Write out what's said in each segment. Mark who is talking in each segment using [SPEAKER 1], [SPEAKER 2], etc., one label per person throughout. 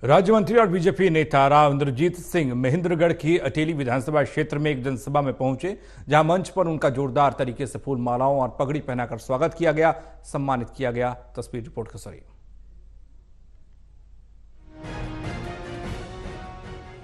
[SPEAKER 1] राज्य मंत्री और बीजेपी नेता राव इंद्रजीत सिंह महेंद्रगढ़ की अटेली विधानसभा क्षेत्र में एक जनसभा में पहुंचे, जहां मंच पर उनका जोरदार तरीके से फूल मालाओं और पगड़ी पहनाकर स्वागत किया गया, सम्मानित किया गया। तस्वीर रिपोर्ट खसौरी।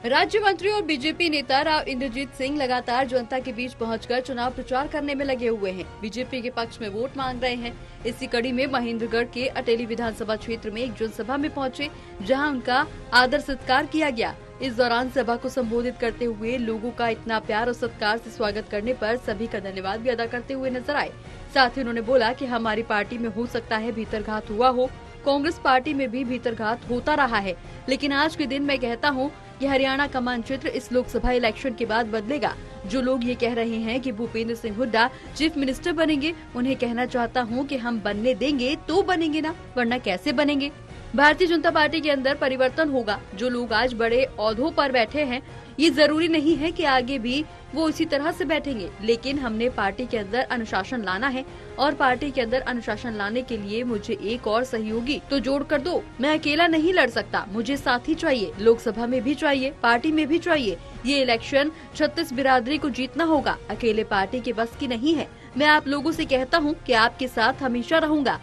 [SPEAKER 2] राज्य मंत्री और बीजेपी नेता राव इंद्रजीत सिंह लगातार जनता के बीच पहुंचकर चुनाव प्रचार करने में लगे हुए हैं। बीजेपी के पक्ष में वोट मांग रहे हैं। इसी कड़ी में महेंद्रगढ़ के अटेली विधानसभा क्षेत्र में एक जनसभा में पहुंचे, जहां उनका आदर सत्कार किया गया। इस दौरान सभा को संबोधित करते हुए लोगों का इतना प्यार और सत्कार से स्वागत करने पर सभी का धन्यवाद भी अदा करते हुए नजर आए। साथ ही उन्होंने बोला कि हमारी पार्टी में हो सकता है भीतरघात हुआ हो, कांग्रेस पार्टी में भी भीतरघात होता रहा है, लेकिन आज के दिन मैं कहता हूं कि हरियाणा का मानचित्र इस लोकसभा इलेक्शन के बाद बदलेगा। जो लोग ये कह रहे हैं कि भूपेंद्र सिंह हुड्डा चीफ मिनिस्टर बनेंगे, उन्हें कहना चाहता हूं कि हम बनने देंगे तो बनेंगे ना, वरना कैसे बनेंगे। भारतीय जनता पार्टी के अंदर परिवर्तन होगा। जो लोग आज बड़े ओहदों पर बैठे हैं, ये जरूरी नहीं है कि आगे भी वो इसी तरह से बैठेंगे, लेकिन हमने पार्टी के अंदर अनुशासन लाना है और पार्टी के अंदर अनुशासन लाने के लिए मुझे एक और सहयोगी तो जोड़ कर दो। मैं अकेला नहीं लड़ सकता, मुझे साथी चाहिए, लोकसभा में भी चाहिए, पार्टी में भी चाहिए। ये इलेक्शन 36 बिरादरी को जीतना होगा, अकेले पार्टी के बस की नहीं है। मैं आप लोगों से कहता हूँ कि आपके साथ हमेशा रहूंगा।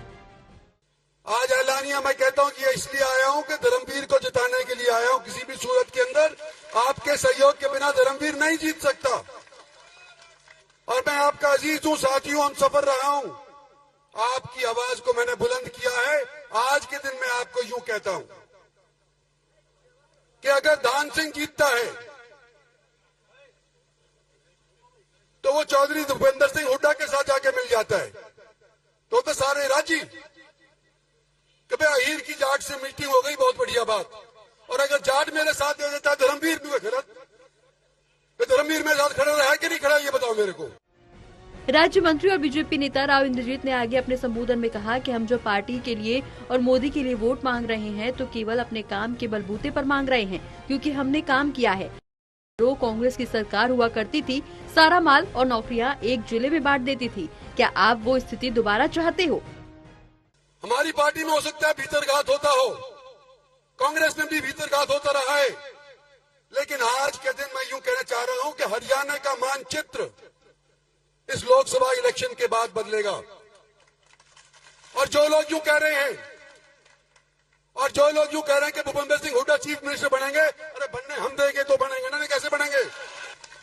[SPEAKER 3] आज ऐलानिया मैं कहता हूं कि ये इसलिए आया हूं कि धर्मवीर को जिताने के लिए आया हूं। किसी भी सूरत के अंदर आपके सहयोग के बिना धर्मवीर नहीं जीत सकता। और मैं आपका अजीज हूं, साथी हूं, हम सफर रहा हूं। आपकी आवाज को मैंने बुलंद किया है। आज के दिन मैं आपको यूं कहता हूं कि अगर धान सिंह जीतता है तो वो चौधरी भूपेंद्र सिंह हुड्डा के साथ जाके मिल जाता है, तो सारे राजी। कभी अहीर की जाट से मीटिंग हो गई, बहुत बढ़िया बात। और अगर जाट मेरे साथ दे देता है, धर्मवीर भी धर्मवीर मेरे साथ खड़ा रहा है कि नहीं खड़ा, ये बताओ मेरे को।
[SPEAKER 2] राज्य मंत्री और बीजेपी नेता राव इंद्रजीत ने आगे अपने संबोधन में कहा कि हम जो पार्टी के लिए और मोदी के लिए वोट मांग रहे हैं, तो केवल अपने काम के बलबूते पर मांग रहे हैं, क्योंकि हमने काम किया है। जो कांग्रेस की सरकार हुआ करती थी, सारा माल और नौकरियां एक जिले में बांट देती थी। क्या आप वो स्थिति दोबारा चाहते हो?
[SPEAKER 3] हमारी पार्टी में हो सकता है भीतरघात होता हो, कांग्रेस में भी भीतरघात होता रहा है, लेकिन आज के दिन मैं यूं कहना चाह रहा हूं कि हरियाणा का मानचित्र इस लोकसभा इलेक्शन के बाद बदलेगा। और जो लोग यूं कह रहे हैं कि भूपेंद्र सिंह हुड्डा चीफ मिनिस्टर बनेंगे, अरे बनने हम देंगे तो बनेंगे ना, कैसे बनेंगे?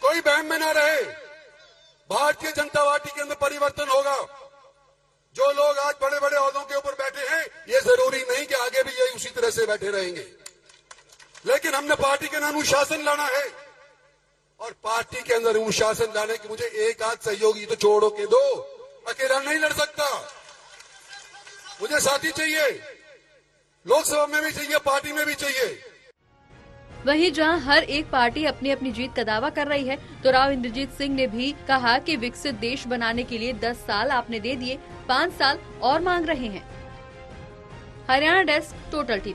[SPEAKER 3] कोई बहम में ना रहे। भारतीय जनता पार्टी के अंदर परिवर्तन होगा। जो लोग आज बड़े बड़े ओहदों के ऊपर बैठे हैं, ये जरूरी नहीं कि आगे भी ये उसी तरह से बैठे रहेंगे, लेकिन हमने पार्टी के अंदर अनुशासन लाना है। और पार्टी के अंदर अनुशासन लाने की मुझे एक आध सहयोगी तो छोड़ो के दो, अकेला नहीं लड़ सकता। मुझे साथी चाहिए, लोकसभा में भी चाहिए, पार्टी में भी चाहिए।
[SPEAKER 2] वहीं जहां हर एक पार्टी अपनी अपनी जीत का दावा कर रही है, तो राव इंद्रजीत सिंह ने भी कहा कि विकसित देश बनाने के लिए 10 साल आपने दे दिए, 5 साल और मांग रहे हैं। Haryana desk, total TV.